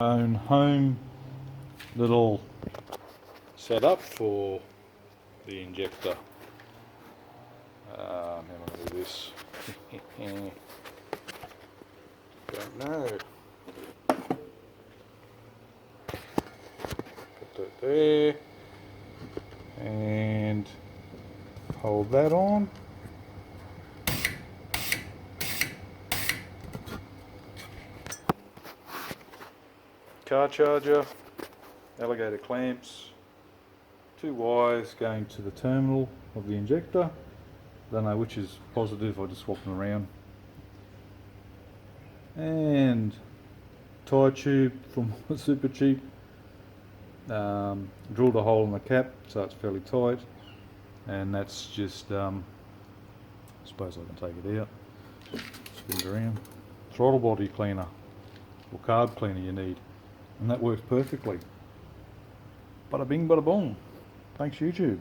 Own home little setup for the injector. How am I going to do this? Don't know. Put that there and hold that on. Car charger, alligator clamps, 2 wires going to the terminal of the injector. Don't know which is positive, I just swap them around. And tie tube from super cheap. Drilled a hole in the cap so it's fairly tight, and that's just I suppose I can take it out, spin it around. Throttle body cleaner or carb cleaner you need, and that works perfectly. Bada bing bada boom. Thanks YouTube.